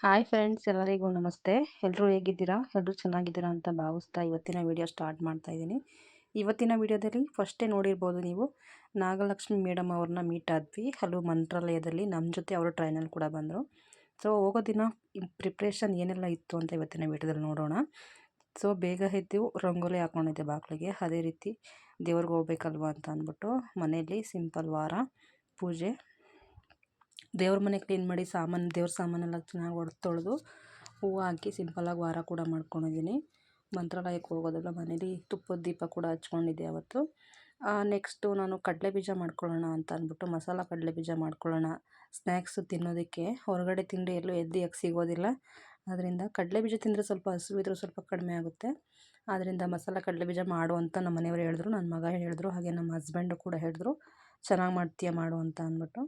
Hi friends, ಎಲ್ಲರಿಗೂ ನಮಸ್ತೆ. ಎಲ್ಲರೂ ಹೇಗಿದ್ದೀರಾ? ಎಲ್ಲರೂ ಚೆನ್ನಾಗಿದ್ದೀರಾ ಅಂತ ಭಾವಿಸ್ತಾ ಇವತ್ತಿನ ವಿಡಿಯೋ ಸ್ಟಾರ್ಟ್ ಮಾಡ್ತಾ ಇದ್ದೀನಿ. ಇವತ್ತಿನ ವಿಡಿಯೋದಲ್ಲಿ ಫಸ್ಟೇ ನೋಡಿರ್ಬೋದು ನೀವು, ನಾಗಲಕ್ಷ್ಮಿ ಮೇಡಮ್ ಅವ್ರನ್ನ ಮೀಟ್ ಆದ್ವಿ. ಹಲವು ಮಂತ್ರಾಲಯದಲ್ಲಿ ನಮ್ಮ ಜೊತೆ ಅವರು ಟ್ರೈನಲ್ಲಿ ಕೂಡ ಬಂದರು. ಸೊ ಹೋಗೋ ದಿನ ಪ್ರಿಪ್ರೇಷನ್ ಏನೆಲ್ಲ ಇತ್ತು ಅಂತ ಇವತ್ತಿನ ವಿಡಿಯೋದಲ್ಲಿ ನೋಡೋಣ. ಸೊ ಬೇಗ ಎದ್ದು ರಂಗೋಲಿ ಹಾಕ್ಕೊಂಡಿದ್ದೆ ಬಾಗಿಲಿಗೆ. ಅದೇ ರೀತಿ ದೇವ್ರಿಗೆ ಹೋಗ್ಬೇಕಲ್ವ ಅಂತ ಅಂದ್ಬಿಟ್ಟು ಮನೆಯಲ್ಲಿ ಸಿಂಪಲ್ ವಾರ ಪೂಜೆ, ದೇವ್ರ ಮನೆ ಕ್ಲೀನ್ ಮಾಡಿ ದೇವ್ರ ಸಾಮಾನೆಲ್ಲ ಚೆನ್ನಾಗಿ ತೊಳೆದು ಹೂವು ಹಾಕಿ ಸಿಂಪಲ್ಲಾಗಿ ವಾರ ಕೂಡ ಮಾಡ್ಕೊಂಡಿದ್ದೀನಿ. ಮಂತ್ರಾಲಯಕ್ಕೆ ಹೋಗೋದಲ್ಲ, ಮನೇಲಿ ತುಪ್ಪದ ದೀಪ ಕೂಡ ಹಚ್ಕೊಂಡಿದ್ದೆ ಅವತ್ತು. ನೆಕ್ಸ್ಟು ನಾನು ಕಡಲೆ ಬೀಜ ಮಾಡ್ಕೊಳ್ಳೋಣ ಅಂತ ಅಂದ್ಬಿಟ್ಟು ಮಸಾಲ ಕಡಲೆ ಬೀಜ ಮಾಡ್ಕೊಳ್ಳೋಣ, ಸ್ನ್ಯಾಕ್ಸು ತಿನ್ನೋದಕ್ಕೆ. ಹೊರಗಡೆ ತಿಂಡಿ ಎಲ್ಲೂ ಹೆಲ್ದಿಯಾಗಿ ಸಿಗೋದಿಲ್ಲ. ಅದರಿಂದ ಕಡಲೆ ಬೀಜ ತಿಂದರೆ ಸ್ವಲ್ಪ ಹಸಿವಿದ್ರೂ ಸ್ವಲ್ಪ ಕಡಿಮೆ ಆಗುತ್ತೆ. ಆದ್ದರಿಂದ ಮಸಾಲ ಕಡಲೆ ಬೀಜ ಮಾಡು ಅಂತ ನಮ್ಮ ಮನೆಯವರು ಹೇಳಿದ್ರು, ನನ್ನ ಮಗ ಹೇಳಿದ್ರು, ಹಾಗೆ ನಮ್ಮ ಹಸ್ಬೆಂಡು ಕೂಡ ಹೇಳಿದ್ರು ಚೆನ್ನಾಗಿ ಮಾಡ್ತೀಯ ಮಾಡು ಅಂತ ಅಂದ್ಬಿಟ್ಟು.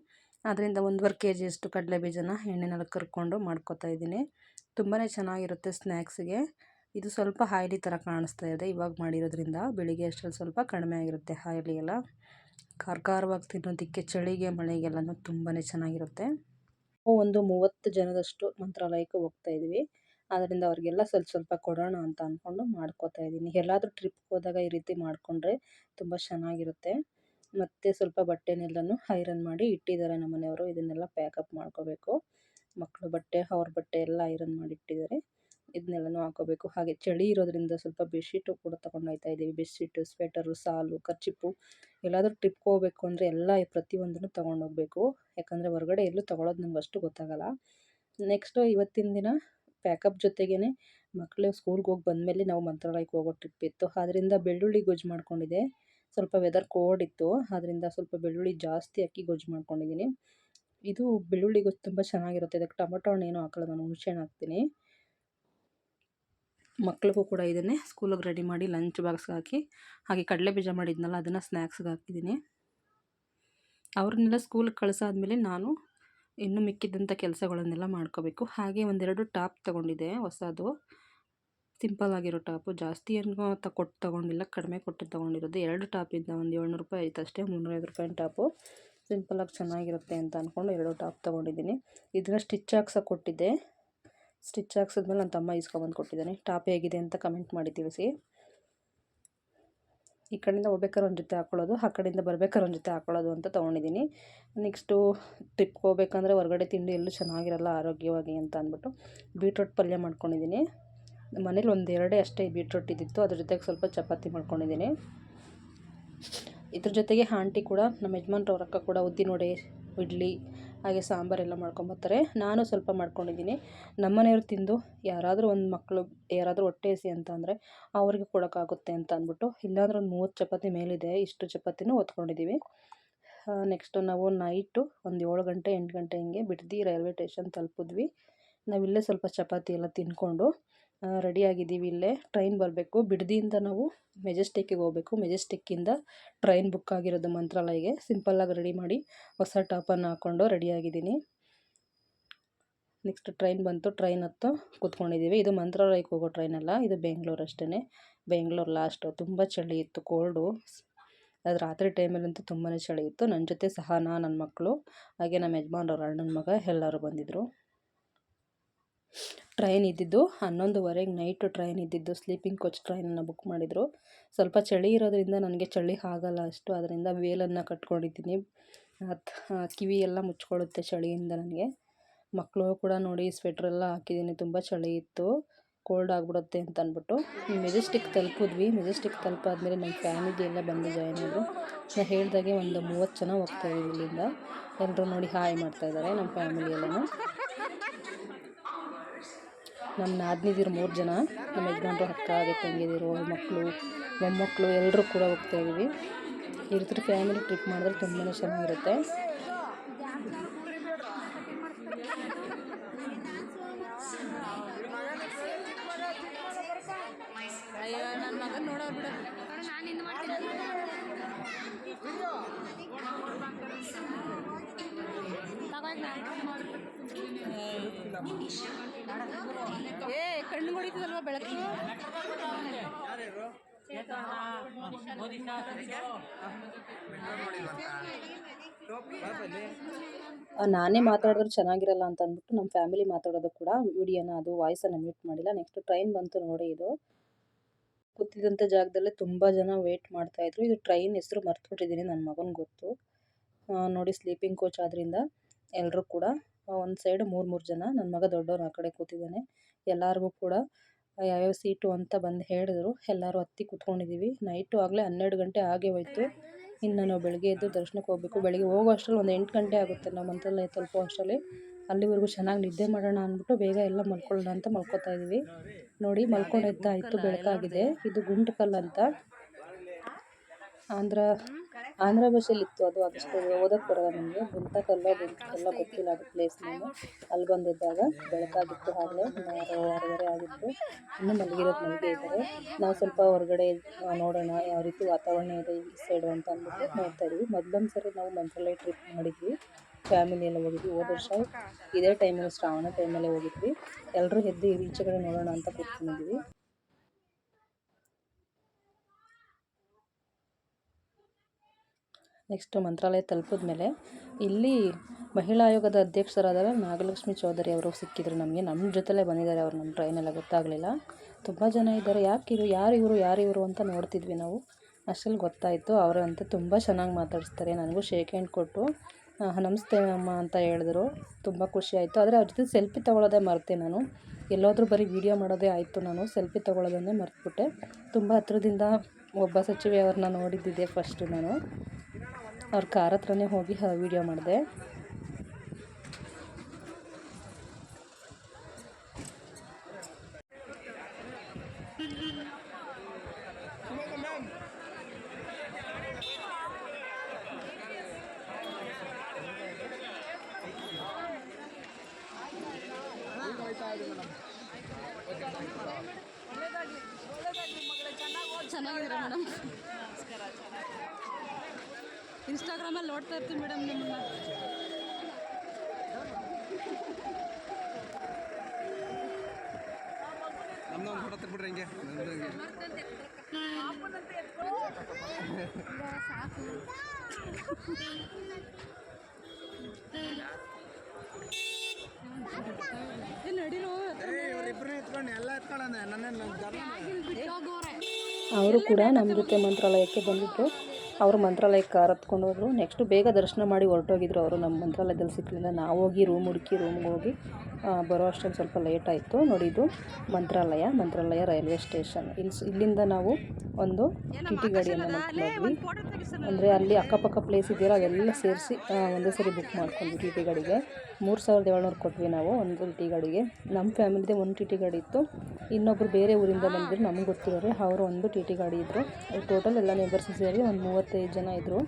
ಅದರಿಂದ 1.5 kg ಅಷ್ಟು ಕಡಲೆ ಬೀಜನ ಎಣ್ಣೆನಲ್ಲಿ ಕರ್ಕೊಂಡು ಮಾಡ್ಕೊತಾ ಇದ್ದೀನಿ. ತುಂಬಾ ಚೆನ್ನಾಗಿರುತ್ತೆ ಸ್ನ್ಯಾಕ್ಸಿಗೆ. ಇದು ಸ್ವಲ್ಪ ಆಯಿಲಿ ಥರ ಕಾಣಿಸ್ತಾ ಇದೆ ಇವಾಗ ಮಾಡಿರೋದ್ರಿಂದ. ಬೆಳಿಗ್ಗೆ ಅಷ್ಟರಲ್ಲಿ ಸ್ವಲ್ಪ ಕಡಿಮೆ ಆಗಿರುತ್ತೆ ಆಯಿಲಿ ಎಲ್ಲ. ಖಾರವಾಗಿ ತಿನ್ನೋದಕ್ಕೆ ಚಳಿಗೆ ಮಳೆಗೆಲ್ಲನೂ ತುಂಬಾ ಚೆನ್ನಾಗಿರುತ್ತೆ. ಒಂದು 30 ಜನದಷ್ಟು ಮಂತ್ರಾಲಯಕ್ಕೆ ಹೋಗ್ತಾ ಇದ್ವಿ. ಅದರಿಂದ ಅವ್ರಿಗೆಲ್ಲ ಸ್ವಲ್ಪ ಸ್ವಲ್ಪ ಕೊಡೋಣ ಅಂತ ಅಂದ್ಕೊಂಡು ಮಾಡ್ಕೋತಾ ಇದ್ದೀನಿ. ಎಲ್ಲಾದರೂ ಟ್ರಿಪ್ಗೆ ಹೋದಾಗ ಈ ರೀತಿ ಮಾಡಿಕೊಂಡ್ರೆ ತುಂಬ ಚೆನ್ನಾಗಿರುತ್ತೆ. ಮತ್ತು ಸ್ವಲ್ಪ ಬಟ್ಟೆನೆಲ್ಲನೂ ಐರನ್ ಮಾಡಿ ಇಟ್ಟಿದ್ದಾರೆ ನಮ್ಮ ಮನೆಯವರು. ಇದನ್ನೆಲ್ಲ ಪ್ಯಾಕಪ್ ಮಾಡ್ಕೋಬೇಕು. ಮಕ್ಕಳು ಬಟ್ಟೆ, ಅವ್ರ ಬಟ್ಟೆ ಎಲ್ಲ ಐರನ್ ಮಾಡಿ ಇಟ್ಟಿದ್ದಾರೆ. ಇದನ್ನೆಲ್ಲನೂ ಹಾಕೋಬೇಕು. ಹಾಗೆ ಚಳಿ ಇರೋದ್ರಿಂದ ಸ್ವಲ್ಪ ಬೆಡ್ಶೀಟು ಕೂಡ ತೊಗೊಂಡು ಹೋಗ್ತಾ ಇದ್ದೀವಿ. ಬೆಡ್ಶೀಟು, ಸ್ವೆಟರು, ಸಾಲು, ಕರ್ಚಿಪ್ಪು. ಎಲ್ಲಾದರೂ ಟ್ರಿಪ್ಗೆ ಹೋಗಬೇಕು ಅಂದರೆ ಎಲ್ಲ ಪ್ರತಿಯೊಂದನ್ನು ತೊಗೊಂಡೋಗ್ಬೇಕು. ಯಾಕಂದರೆ ಹೊರಗಡೆ ಎಲ್ಲೂ ತೊಗೊಳೋದು ನಮ್ಗೆ ಅಷ್ಟು ಗೊತ್ತಾಗಲ್ಲ. ನೆಕ್ಸ್ಟು ಇವತ್ತಿನ ದಿನ ಪ್ಯಾಕಪ್ ಜೊತೆಗೇ ಮಕ್ಕಳು ಸ್ಕೂಲ್ಗೆ ಹೋಗಿ ಬಂದಮೇಲೆ ನಾವು ಮಂತ್ರಾಲಯಕ್ಕೆ ಹೋಗೋ ಟ್ರಿಪ್ ಇತ್ತು. ಆದ್ದರಿಂದ ಬೆಳ್ಳುಳ್ಳಿ ಗೊಜ್ಜು ಮಾಡ್ಕೊಂಡಿದ್ದೆ. ಸ್ವಲ್ಪ ವೆದರ್ ಕೋಲ್ಡ್ ಇತ್ತು, ಆದ್ದರಿಂದ ಸ್ವಲ್ಪ ಬೆಳ್ಳುಳ್ಳಿ ಜಾಸ್ತಿ ಹಾಕಿ ಗೊಜ್ಜು ಮಾಡ್ಕೊಂಡಿದ್ದೀನಿ. ಇದು ಬೆಳ್ಳುಳ್ಳಿ ಗೊಜ್ಜು ತುಂಬ ಚೆನ್ನಾಗಿರುತ್ತೆ. ಇದಕ್ಕೆ ಟೊಮೊಟೊ ಹಣ್ಣೇನು ಹಾಕಲ್ಲ, ನಾನು ಹುಣಸೆಹಣ್ಣು ಹಾಕ್ತೀನಿ. ಮಕ್ಳಿಗೂ ಕೂಡ ಇದನ್ನೇ ಸ್ಕೂಲಿಗೆ ರೆಡಿ ಮಾಡಿ ಲಂಚ್ ಬಾಕ್ಸ್ಗೆ ಹಾಕಿ, ಹಾಗೆ ಕಡಲೆ ಬೀಜ ಮಾಡಿದ್ನಲ್ಲ ಅದನ್ನು ಸ್ನ್ಯಾಕ್ಸ್ಗೆ ಹಾಕಿದ್ದೀನಿ. ಅವ್ರನ್ನೆಲ್ಲ ಸ್ಕೂಲ್ಗೆ ಕಳಿಸಾದ್ಮೇಲೆ ನಾನು ಇನ್ನೂ ಮಿಕ್ಕಿದ್ದಂಥ ಕೆಲಸಗಳನ್ನೆಲ್ಲ ಮಾಡ್ಕೋಬೇಕು. ಹಾಗೆ 1-2 ಟಾಪ್ ತೊಗೊಂಡಿದ್ದೆ ಹೊಸದು, ಸಿಂಪಲ್ ಆಗಿರೋ ಟಾಪು. ಜಾಸ್ತಿ ಏನು ಕೊಟ್ಟು ತೊಗೊಂಡಿಲ್ಲ, ಕಡಿಮೆ ಕೊಟ್ಟು ತೊಗೊಂಡಿರೋದು. 2 ಟಾಪಿಂದ ಒಂದು 700 ರೂಪಾಯಿ ಆಯ್ತು ಅಷ್ಟೇ. 350 ರೂಪಾಯಿನ ಟಾಪು ಸಿಂಪಲಾಗಿ ಚೆನ್ನಾಗಿರುತ್ತೆ ಅಂತ ಅಂದ್ಕೊಂಡು 2 ಟಾಪ್ ತೊಗೊಂಡಿದ್ದೀನಿ. ಇದನ್ನು ಸ್ಟಿಚ್ ಹಾಕ್ಸೋಕೆ ಕೊಟ್ಟಿದ್ದೆ. ಸ್ಟಿಚ್ ಹಾಕ್ಸಿದ್ಮೇಲೆ ನನ್ನ ತಮ್ಮ ಇಸ್ಕೊಬಂದು ಕೊಟ್ಟಿದ್ದಾನೆ. ಟಾಪ್ ಹೇಗಿದೆ ಅಂತ ಕಮೆಂಟ್ ಮಾಡಿ ತಿಳಿಸಿ. ಈ ಕಡೆಯಿಂದ ಹೋಗ್ಬೇಕಾದ್ರೆ ಒಂದು ಜೊತೆ ಹಾಕ್ಕೊಳ್ಳೋದು, ಆ ಕಡೆಯಿಂದ ಬರ್ಬೇಕಾದ್ರೆ ಒಂದು ಜೊತೆ ಹಾಕ್ಕೊಳ್ಳೋದು ಅಂತ ತೊಗೊಂಡಿದ್ದೀನಿ. ನೆಕ್ಸ್ಟು ಟ್ರಿಪ್ಗೆ ಹೋಗ್ಬೇಕಂದ್ರೆ ಹೊರಗಡೆ ತಿಂಡಿ ಎಲ್ಲೂ ಚೆನ್ನಾಗಿರಲ್ಲ ಆರೋಗ್ಯವಾಗಿ ಅಂತ ಅಂದ್ಬಿಟ್ಟು ಬೀಟ್ರೋಟ್ ಪಲ್ಯ ಮಾಡ್ಕೊಂಡಿದ್ದೀನಿ. ಮನೇಲಿ 1-2 ಅಷ್ಟೇ ಬೀಟ್ರೋಟ್ ಇದ್ದಿತ್ತು. ಅದ್ರ ಜೊತೆಗೆ ಸ್ವಲ್ಪ ಚಪಾತಿ ಮಾಡ್ಕೊಂಡಿದ್ದೀನಿ. ಇದ್ರ ಜೊತೆಗೆ ಆಂಟಿ ಕೂಡ, ನಮ್ಮ ಯಜಮಾನ್ರು ಅವ್ರ ಅಕ್ಕ ಕೂಡ ಉದ್ದಿನವಡೆ, ಇಡ್ಲಿ ಹಾಗೆ ಸಾಂಬಾರೆಲ್ಲ ಮಾಡ್ಕೊಂಬರ್ತಾರೆ. ನಾನು ಸ್ವಲ್ಪ ಮಾಡ್ಕೊಂಡಿದ್ದೀನಿ. ನಮ್ಮನೆಯವ್ರು ತಿಂದು ಯಾರಾದರೂ ಒಂದು ಮಕ್ಕಳು ಯಾರಾದರೂ ಹೊಟ್ಟೆ ಹಸಿ ಅಂತ ಅಂದರೆ ಅವ್ರಿಗೆ ಕೊಡೋಕ್ಕಾಗುತ್ತೆ ಅಂತ ಅಂದ್ಬಿಟ್ಟು, ಇಲ್ಲಾಂದ್ರೆ ಒಂದು 30 ಚಪಾತಿ ಮೇಲಿದೆ, ಇಷ್ಟು ಚಪಾತಿನೂ ಹೊತ್ಕೊಂಡಿದ್ದೀವಿ. ನೆಕ್ಸ್ಟು ನಾವು ನೈಟು ಒಂದು 7 ಗಂಟೆ 8 ಗಂಟೆ ಹಿಂಗೆ ಬಿಡ್ದಿ ರೈಲ್ವೆ ಸ್ಟೇಷನ್ ತಲುಪಿದ್ವಿ. ನಾವಿಲ್ಲೇ ಸ್ವಲ್ಪ ಚಪಾತಿ ಎಲ್ಲ ತಿಂದ್ಕೊಂಡು ರೆಡಿಯಾಗಿದ್ದೀವಿ. ಇಲ್ಲೇ ಟ್ರೈನ್ ಬರಬೇಕು. ಬಿಡದಿಯಿಂದ ನಾವು ಮೆಜೆಸ್ಟಿಕ್ಕಿಗೆ ಹೋಗಬೇಕು. ಮೆಜೆಸ್ಟಿಕ್ಕಿಂದ ಟ್ರೈನ್ ಬುಕ್ ಆಗಿರೋದು ಮಂತ್ರಾಲಯಗೆ. ಸಿಂಪಲ್ಲಾಗಿ ರೆಡಿ ಮಾಡಿ ಹೊಸ ಟಾಪನ್ನು ಹಾಕ್ಕೊಂಡು ರೆಡಿಯಾಗಿದ್ದೀನಿ. ನೆಕ್ಸ್ಟ್ ಟ್ರೈನ್ ಬಂತು, ಟ್ರೈನ್ ಹತ್ತು ಕೂತ್ಕೊಂಡಿದ್ದೀವಿ. ಇದು ಮಂತ್ರಾಲಯಕ್ಕೆ ಹೋಗೋ ಟ್ರೈನಲ್ಲ, ಇದು ಬೆಂಗಳೂರು ಅಷ್ಟೇ. ಬೆಂಗಳೂರು ಲಾಸ್ಟು. ತುಂಬ ಚಳಿ ಇತ್ತು, ಕೋಲ್ಡು. ಅದು ರಾತ್ರಿ ಟೈಮಲ್ಲಂತೂ ತುಂಬಾ ಚಳಿ ಇತ್ತು. ನನ್ನ ಜೊತೆ ಸಹ ನನ್ನ ಮಕ್ಕಳು ಹಾಗೆ ನಮ್ಮ ಯಜಮಾನ್ರವ್ರ ಅಣ್ಣನ ಮಗ ಎಲ್ಲರೂ ಬಂದಿದ್ದರು. ಟ್ರೈನ್ ಇದ್ದಿದ್ದು 11:15 ನೈಟು ಟ್ರೈನ್ ಇದ್ದಿದ್ದು. ಸ್ಲೀಪಿಂಗ್ ಕೋಚ್ ಟ್ರೈನನ್ನು ಬುಕ್ ಮಾಡಿದರು. ಸ್ವಲ್ಪ ಚಳಿ ಇರೋದ್ರಿಂದ ನನಗೆ ಚಳಿ ಆಗಲ್ಲ ಅಷ್ಟು, ಅದರಿಂದ ವೇಲನ್ನು ಕಟ್ಕೊಂಡಿದ್ದೀನಿ. ಕಿವಿ ಎಲ್ಲ ಮುಚ್ಕೊಳ್ಳುತ್ತೆ ಚಳಿಯಿಂದ ನನಗೆ. ಮಕ್ಕಳು ಕೂಡ ನೋಡಿ ಸ್ವೆಟ್ರೆಲ್ಲ ಹಾಕಿದ್ದೀನಿ, ತುಂಬ ಚಳಿ ಇತ್ತು, ಕೋಲ್ಡ್ ಆಗಿಬಿಡುತ್ತೆ ಅಂತ ಅಂದ್ಬಿಟ್ಟು. ಮೆಜೆಸ್ಟಿಕ್ ತಲುಪಿದ್ವಿ. ಮೆಜೆಸ್ಟಿಕ್ ತಲುಪಾದ್ಮೇಲೆ ನಮ್ಮ ಫ್ಯಾಮಿಲಿ ಎಲ್ಲ ಬಂದು ಜಾಯ್ನ್ ಆದರು. ನಾನು ಹೇಳ್ದಾಗೆ ಒಂದು 30 ಜನ ಹೋಗ್ತಾಯಿದ್ದೀವಿ ಇಲ್ಲಿಂದ. ಎಲ್ಲರೂ ನೋಡಿ ಹಾಯ್ ಮಾಡ್ತಾಯಿದ್ದಾರೆ ನಮ್ಮ ಫ್ಯಾಮಿಲಿ ಎಲ್ಲನೂ. ನಮ್ಮ ನಾದಿನಿದಿರು 3 ಜನ, ನಮ್ಮ ಯಜಮಾನ್ರು, ಅಕ್ಕ ಹಾಗೆ ತಂಗಿದಿರು, ಮಕ್ಕಳು, ಮೊಮ್ಮಕ್ಕಳು ಎಲ್ಲರೂ ಕೂಡ ಹೋಗ್ತಾಯಿದ್ದೀವಿ. ಈ ರೀತಿ ಫ್ಯಾಮಿಲಿ ಟ್ರಿಪ್ ಮಾಡಿದ್ರೆ ತುಂಬಾ ಚೆನ್ನಾಗಿರುತ್ತೆ. ನನ್ನ ಮಗನ ನೋಡೋರು ಬಿಡ. ಏ ಕಣ್ಣು ಹೊಡಿತದಲ್ವ ಬೆಳಕು. ನಾನೇ ಮಾತಾಡಿದ್ರೆ ಚೆನ್ನಾಗಿರಲ್ಲ ಅಂತ ಅಂದ್ಬಿಟ್ಟು ನಮ್ಮ ಫ್ಯಾಮಿಲಿ ಮಾತಾಡೋದು ಕೂಡ ವಿಡಿಯೋನ ಅದು ವಾಯ್ಸನ್ನು ಮ್ಯೂಟ್ ಮಾಡಿಲ್ಲ. ನೆಕ್ಸ್ಟ್ ಟ್ರೈನ್ ಬಂತು ನೋಡಿ. ಇದು ಕೂತಿದ್ದಂಥ ಜಾಗದಲ್ಲೇ ತುಂಬ ಜನ ವೇಟ್ ಮಾಡ್ತಾಯಿದ್ರು. ಇದು ಟ್ರೈನ್ ಹೆಸರು ಮರ್ತ್ಬಿಟ್ಟಿದ್ದೀನಿ, ನನ್ನ ಮಗನಿಗೆ ಗೊತ್ತು. ನೋಡಿ ಸ್ಲೀಪಿಂಗ್ ಕೋಚ್ ಆದ್ದರಿಂದ ಎಲ್ಲರೂ ಕೂಡ ಒಂದು ಸೈಡ್ 3 ಜನ. ನನ್ನ ಮಗ ದೊಡ್ಡವನು ಆ ಕಡೆ ಕೂತಿದ್ದಾನೆ. ಎಲ್ಲರಿಗೂ ಕೂಡ ಯಾವ್ಯಾವ ಸೀಟು ಅಂತ ಬಂದು ಹೇಳಿದ್ರು. ಎಲ್ಲರೂ ಹತ್ತಿ ಕೂತ್ಕೊಂಡಿದ್ದೀವಿ. ನೈಟು ಆಗಲೇ 12 ಗಂಟೆ ಆಗೇ ಹೋಯ್ತು. ಇನ್ನು ನಾವು ಬೆಳಗ್ಗೆ ಎದ್ದು ದರ್ಶನಕ್ಕೆ ಹೋಗಬೇಕು. ಬೆಳಗ್ಗೆ ಹೋಗೋ ಅಷ್ಟರಲ್ಲಿ ಒಂದು 8 ಗಂಟೆ ಆಗುತ್ತೆ. ನಾವು ಮಂತ್ರಾಲಯ ತಲುಪೋ ಅಷ್ಟರಲ್ಲಿ. ಅಲ್ಲಿವರೆಗೂ ಚೆನ್ನಾಗಿ ನಿದ್ದೆ ಮಾಡೋಣ ಅಂದ್ಬಿಟ್ಟು ಬೇಗ ಎಲ್ಲ ಮಲ್ಕೊಳ್ಳೋಣ ಅಂತ ಮಲ್ಕೋತಾ ಇದ್ದೀವಿ. ನೋಡಿ ಮಲ್ಕೊಂಡು ಎದ್ದಾಯಿತು, ಬೆಳಕಾಗಿದೆ. ಇದು ಗುಂಟಕಲ್ ಅಂತ ಆಂಧ್ರ ಭಾಷೆಯಲ್ಲಿತ್ತು. ಅದು ಅದಷ್ಟು ಓದಕ್ಕೆ ಬರೋಲ್ಲ ನಮಗೆ. ಗುಂಟಕಲ್ಲ ಗೊತ್ತಿಲ್ಲ ಅದು ಪ್ಲೇಸ್ ನೇಮು. ಅಲ್ಲಿ ಬಂದಿದ್ದಾಗ ಬೆಳಕಾಗಿತ್ತು. ಆಗಲೇ 6:30 ಆಗಿತ್ತು. ಇನ್ನೂ ಮಲಗೇ ಇದ್ದಾರೆ. ನಾವು ಸ್ವಲ್ಪ ಹೊರಗಡೆ ನೋಡೋಣ ಯಾವ ರೀತಿ ವಾತಾವರಣ ಇದೆ ಈ ಸೈಡು ಅಂತ ಅಂದ್ಬಿಟ್ಟು ನೋಡ್ತಾ ಇದ್ವಿ. ಮೊದಲೊಂದು ಸರಿ ನಾವು ಮಂತ್ರಾಲಯ ಟ್ರಿಪ್ ಮಾಡಿದ್ವಿ, ಫ್ಯಾಮಿಲಿ ಎಲ್ಲ ಹೋಗಿದ್ವಿ. ಹೋದ ವರ್ಷ ಇದೇ ಟೈಮಲ್ಲಿ ಶ್ರಾವಣ ಟೈಮಲ್ಲೇ ಹೋಗಿದ್ವಿ. ಎಲ್ಲರೂ ಎದ್ದು ಈಚೆ ಕಡೆ ನೋಡೋಣ ಅಂತ ಕೂತ್ಕೊಂಡಿದ್ವಿ. ನೆಕ್ಸ್ಟ್ ಮಂತ್ರಾಲಯ ತಲುಪಿದ್ಮೇಲೆ ಇಲ್ಲಿ ಮಹಿಳಾ ಆಯೋಗದ ಅಧ್ಯಕ್ಷರಾದ ನಾಗಲಕ್ಷ್ಮಿ ಚೌಧರಿ ಅವರು ಸಿಕ್ಕಿದ್ರು ನಮಗೆ. ನಮ್ಮ ಜೊತೆಲೇ ಬಂದಿದ್ದಾರೆ ಅವರು. ನಮ್ಮ ಟ್ರೈನೆಲ್ಲ ಗೊತ್ತಾಗಲಿಲ್ಲ. ತುಂಬ ಜನ ಇದ್ದಾರೆ. ಯಾರಿವರು ಅಂತ ನೋಡ್ತಿದ್ವಿ ನಾವು. ಅಷ್ಟರಲ್ಲಿ ಗೊತ್ತಾಯಿತು. ಅವರು ಅಂತ ತುಂಬ ಚೆನ್ನಾಗಿ ಮಾತಾಡಿಸ್ತಾರೆ. ನನಗೂ ಶೇಕ್ ಹ್ಯಾಂಡ್ ಕೊಟ್ಟು ನಮಸ್ತೆ ಅಮ್ಮ ಅಂತ ಹೇಳಿದ್ರು. ತುಂಬ ಖುಷಿ ಆಯಿತು. ಆದರೆ ಅವ್ರ ಜೊತೆ ಸೆಲ್ಫಿ ತೊಗೊಳ್ಳೋದೇ ಮರೆತೆ ನಾನು. ಎಲ್ಲೋದ್ರೂ ಬರೀ ವೀಡಿಯೋ ಮಾಡೋದೇ ಆಯಿತು. ನಾನು ಸೆಲ್ಫಿ ತೊಗೊಳ್ಳೋದನ್ನೇ ಮರೆತುಬಿಟ್ಟೆ. ತುಂಬ ಹತ್ರದಿಂದ ಒಬ್ಬ ಸಚಿವೆ ಅವ್ರನ್ನ ನೋಡಿದ್ದಿದೆ ಫಸ್ಟು ನಾನು. ಅವ್ರ ಕಾರ್ ಹತ್ರನೇ ಹೋಗಿ ವೀಡಿಯೋ ಮಾಡಿದೆ. ಚೆನ್ನಾಗಿದ್ದೀರಾ ಮೇಡಮ್? ಇನ್ಸ್ಟಾಗ್ರಾಮಲ್ಲಿ ನೋಡ್ತಾ ಇರ್ತೀವಿ ಮೇಡಮ್ ನಿಮ್ಮನ್ನ. ನಮ್ಮನ್ನ ಫೋಟೋ ತೆಗ್ಬಿಡ್ರಿ ಹಿಂಗೆ ಸಾಕು. ನಡಿರೋ ಇವರಿಬ್ಬರೇ ಎತ್ಕೊಂಡು ಎಲ್ಲ ಎತ್ಕೊಳ್ಳೋಣ. ಅವರು ಕೂಡ ನಮ್ಮ ಜೊತೆ ಮಂತ್ರಾಲಯಕ್ಕೆ ಬಂದಿದ್ದರು. ಅವರು ಮಂತ್ರಾಲಯಕ್ಕೆ ಕಾರ್ ಹತ್ಕೊಂಡು ಹೋದರು. ನೆಕ್ಸ್ಟು ಬೇಗ ದರ್ಶನ ಮಾಡಿ ಹೊರಟೋಗಿದ್ರು ಅವರು. ನಮ್ಮ ಮಂತ್ರಾಲಯದಲ್ಲಿ ಸಿಕ್ಕಲಿಲ್ಲ. ನಾವು ಹೋಗಿ ರೂಮ್ಗೆ ಹೋಗಿ ಬರೋ ಅಷ್ಟರಲ್ಲಿ ಸ್ವಲ್ಪ ಲೇಟ್ ಆಯಿತು. ನೋಡಿ ಇದು ಮಂತ್ರಾಲಯ ರೈಲ್ವೆ ಸ್ಟೇಷನ್. ಇಲ್ಲಿಂದ ನಾವು ಒಂದು ಟಿ ಟಿ ಗಾಡಿಯನ್ನು ಮಾಡ್ಕೊಂಡ್ವಿ. ಅಂದರೆ ಅಲ್ಲಿ ಅಕ್ಕಪಕ್ಕ ಪ್ಲೇಸ್ ಇದೆಯಲ್ಲ ಅದೆಲ್ಲ ಸೇರಿಸಿ ಒಂದೇ ಸರಿ ಬುಕ್ ಮಾಡ್ಕೊಂಡ್ವಿ. ಟಿ ಟಿ ಗಾಡಿಗೆ 3700 ಕೊಟ್ವಿ ನಾವು ಒಂದು ಟಿ ಟಿ ಗಾಡಿಗೆ. ನಮ್ಮ ಫ್ಯಾಮಿಲಿದೆ ಒಂದು ಟಿ ಟಿ ಗಾಡಿ ಇತ್ತು. ಇನ್ನೊಬ್ಬರು ಬೇರೆ ಊರಿಂದ ಬಂದಿದ್ರು, ನಮಗೆ ಗೊತ್ತಿರೋರೆ. ಅವರು ಒಂದು ಟಿ ಟಿ ಗಾಡಿ ಇದ್ದರು. ಟೋಟಲ್ ಎಲ್ಲ ನೇಬರ್ಸ್ ಸೇರಿ ಒಂದು 35 ಜನ ಇದ್ದರು.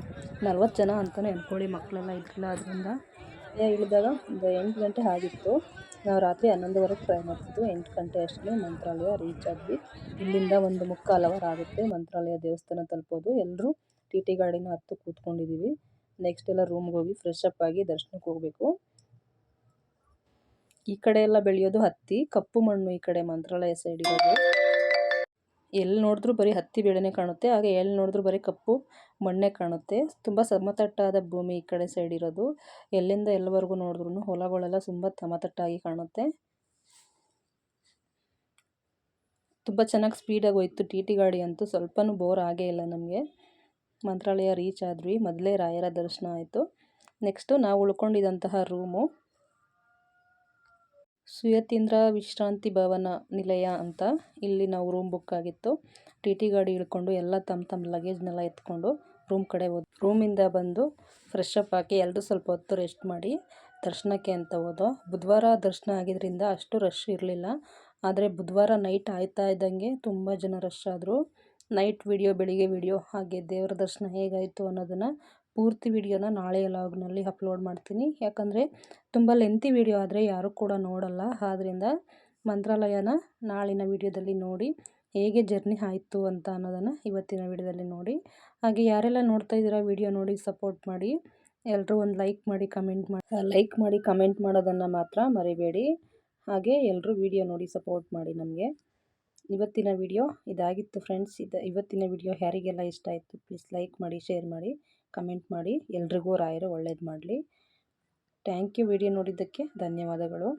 40 ಜನ ಅಂತಲೇ ಅಂದ್ಕೊಳ್ಳಿ, ಮಕ್ಕಳೆಲ್ಲ ಇದ್ದಿಲ್ಲ. ಅದರಿಂದ ಇಳಿದಾಗ ಒಂದು 8 ಗಂಟೆ ಆಗಿತ್ತು. ನಾವು ರಾತ್ರಿ 11:30 ಟ್ರೈನ್ ಹತ್ತಿದ್ದು. 8 ಗಂಟೆ ಅಷ್ಟರಲ್ಲಿ ಮಂತ್ರಾಲಯ ರೀಚ್ ಆದ್ವಿ. ಇಲ್ಲಿಂದ 1 ಮುಕ್ಕಾಲು ಅವರ್ ಆಗುತ್ತೆ ಮಂತ್ರಾಲಯ ದೇವಸ್ಥಾನ ತಲುಪೋದು. ಎಲ್ಲರೂ ಟಿ ಟಿ ಗಾಡಿನ ಹತ್ತು ಕೂತ್ಕೊಂಡಿದ್ದೀವಿ. ನೆಕ್ಸ್ಟ್ ಎಲ್ಲ ರೂಮ್ಗೆ ಹೋಗಿ ಫ್ರೆಶ್ ಅಪ್ ಆಗಿ ದರ್ಶನಕ್ಕೆ ಹೋಗಬೇಕು. ಈ ಕಡೆ ಎಲ್ಲ ಬೆಳೆಯೋದು ಹತ್ತಿ, ಕಪ್ಪು ಮಣ್ಣು ಈ ಕಡೆ ಮಂತ್ರಾಲಯ ಸೈಡ್ ಇರೋದು. ಎಲ್ಲಿ ನೋಡಿದ್ರೂ ಬರೀ ಹತ್ತಿ ಬೆಳೆನೇ ಕಾಣುತ್ತೆ. ಹಾಗೆ ಎಲ್ಲಿ ನೋಡಿದ್ರೂ ಬರೀ ಕಪ್ಪು ಮಣ್ಣೆ ಕಾಣುತ್ತೆ. ತುಂಬ ಸಮತಟ್ಟಾದ ಭೂಮಿ ಈ ಕಡೆ ಸೈಡ್ ಇರೋದು. ಎಲ್ಲಿಂದ ಎಲ್ಲಿವರೆಗೂ ನೋಡಿದ್ರೂ ಹೊಲಗಳೆಲ್ಲ ತುಂಬ ಸಮತಟ್ಟಾಗಿ ಕಾಣುತ್ತೆ. ತುಂಬ ಚೆನ್ನಾಗಿ ಸ್ಪೀಡಾಗಿ ಹೋಯ್ತು ಟಿ ಟಿ ಗಾಡಿ ಅಂತೂ. ಸ್ವಲ್ಪನೂ ಬೋರ್ ಆಗೇ ಇಲ್ಲ ನಮಗೆ. ಮಂತ್ರಾಲಯ ರೀಚ್ ಆದ್ವಿ. ಮೊದಲೇ ರಾಯರ ದರ್ಶನ ಆಯಿತು. ನೆಕ್ಸ್ಟು ನಾವು ಉಳ್ಕೊಂಡಿದ್ದಂತಹ ರೂಮು ಸುಯತೀಂದ್ರ ವಿಶ್ರಾಂತಿ ಭವನ ನಿಲಯ ಅಂತ. ಇಲ್ಲಿ ನಾವು ರೂಮ್ ಬುಕ್ ಆಗಿತ್ತು. ಟಿ ಟಿ ಗಾಡಿ ಇಳ್ಕೊಂಡು ಎಲ್ಲ ತಮ್ಮ ಲಗೇಜ್ನೆಲ್ಲ ಎತ್ಕೊಂಡು ರೂಮ್ ಕಡೆ ಹೋದ್ವಿ. ರೂಮಿಂದ ಬಂದು ಫ್ರೆಶ್ ಅಪ್ ಆಗಿ ಎಲ್ಲರೂ ಸ್ವಲ್ಪ ಹೊತ್ತು ರೆಸ್ಟ್ ಮಾಡಿ ದರ್ಶನಕ್ಕೆ ಅಂತ ಹೋದೋ. ಬುಧವಾರ ದರ್ಶನ ಆಗಿದ್ದರಿಂದ ಅಷ್ಟು ರಶ್ ಇರಲಿಲ್ಲ. ಆದರೆ ಬುಧವಾರ ನೈಟ್ ಆಯ್ತಾ ಇದ್ದಂಗೆ ತುಂಬ ಜನ ರಶ್ ಆದರು. ನೈಟ್ ವಿಡಿಯೋ, ಬೆಳಿಗ್ಗೆ ವಿಡಿಯೋ, ಹಾಗೆ ದೇವರ ದರ್ಶನ ಹೇಗಾಯಿತು ಅನ್ನೋದನ್ನು ಪೂರ್ತಿ ವಿಡಿಯೋನ ನಾಳೆ ಲಾಗ್ನಲ್ಲಿ ಅಪ್ಲೋಡ್ ಮಾಡ್ತೀನಿ. ಯಾಕಂದರೆ ತುಂಬ ಲೆಂತಿ ವಿಡಿಯೋ ಆದರೆ ಯಾರೂ ಕೂಡ ನೋಡಲ್ಲ. ಆದ್ದರಿಂದ ಮಂತ್ರಾಲಯನ ನಾಳಿನ ವಿಡಿಯೋದಲ್ಲಿ ನೋಡಿ ಹೇಗೆ ಜರ್ನಿ ಆಯಿತು ಅಂತ ಅನ್ನೋದನ್ನು ಇವತ್ತಿನ ವಿಡಿಯೋದಲ್ಲಿ ನೋಡಿ. ಹಾಗೆ ಯಾರೆಲ್ಲ ನೋಡ್ತಾ ಇದ್ದೀರಾ ವಿಡಿಯೋ ನೋಡಿ ಸಪೋರ್ಟ್ ಮಾಡಿ. ಎಲ್ಲರೂ ಒಂದು ಲೈಕ್ ಮಾಡಿ ಕಮೆಂಟ್ ಮಾಡೋದನ್ನು ಮಾತ್ರ ಮರಿಬೇಡಿ. ಹಾಗೆ ಎಲ್ಲರೂ ವಿಡಿಯೋ ನೋಡಿ ಸಪೋರ್ಟ್ ಮಾಡಿ ನಮಗೆ. ಇವತ್ತಿನ ವಿಡಿಯೋ ಇದಾಗಿತ್ತು ಫ್ರೆಂಡ್ಸ್. ಇವತ್ತಿನ ವಿಡಿಯೋ ಯಾರಿಗೆಲ್ಲ ಇಷ್ಟ ಆಯಿತು ಪ್ಲೀಸ್ ಲೈಕ್ ಮಾಡಿ, ಶೇರ್ ಮಾಡಿ, ಕಮೆಂಟ್ ಮಾಡಿ. ಎಲ್ರಿಗೂ ರಾಯರು ಒಳ್ಳೇದು ಮಾಡಲಿ. Thank you. ವಿಡಿಯೋ ನೋಡಿದ್ದಕ್ಕೆ ಧನ್ಯವಾದಗಳು.